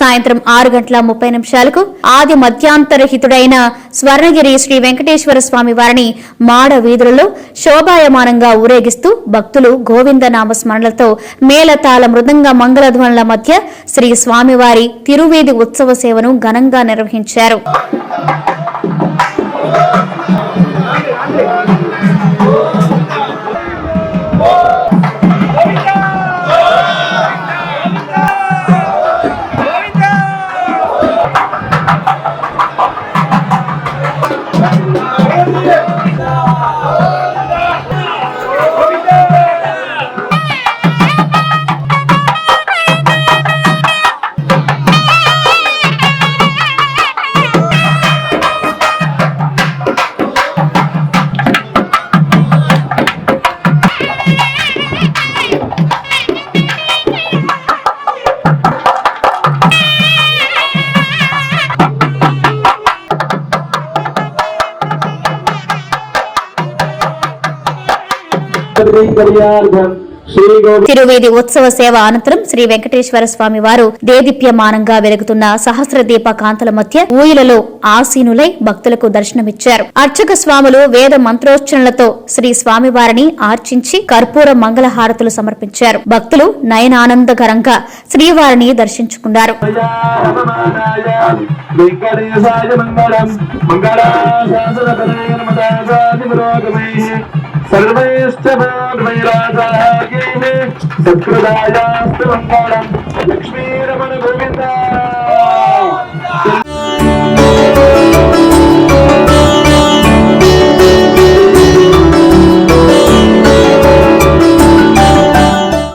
సాయంత్రం 6:30 ఆది మధ్యాంతరహితుడైన స్వర్ణగిరి శ్రీ వెంకటేశ్వర స్వామి వారిని మాడ వీధులలో శోభాయమానంగా ఊరేగిస్తూ భక్తులు గోవింద నామస్మరణలతో మేళతాళ మృదంగ మంగళధ్వనుల మధ్య శ్రీ స్వామివారి తిరువీధి ఉత్సవ సేవను ఘనంగా నిర్వహించారు. తిరువేది ఉత్సవ సేవ అనంతరం శ్రీ వెంకటేశ్వర స్వామి వారు దేదీప్యమానంగా వెలుగుతున్న సహస్ర దీప కాంతల మధ్య ఊయలలో ఆసీనులై భక్తులకు దర్శనమిచ్చారు. అర్చక స్వాములు వేద మంత్రోచ్చరణలతో శ్రీ స్వామివారిని ఆర్చించి కర్పూర మంగళహారతులు సమర్పించారు. భక్తులు నయనానందకరంగా శ్రీవారిని దర్శించుకున్నారు. సత్కృదాయాస్తు మంగళం లక్ష్మీరమణ గోవింద.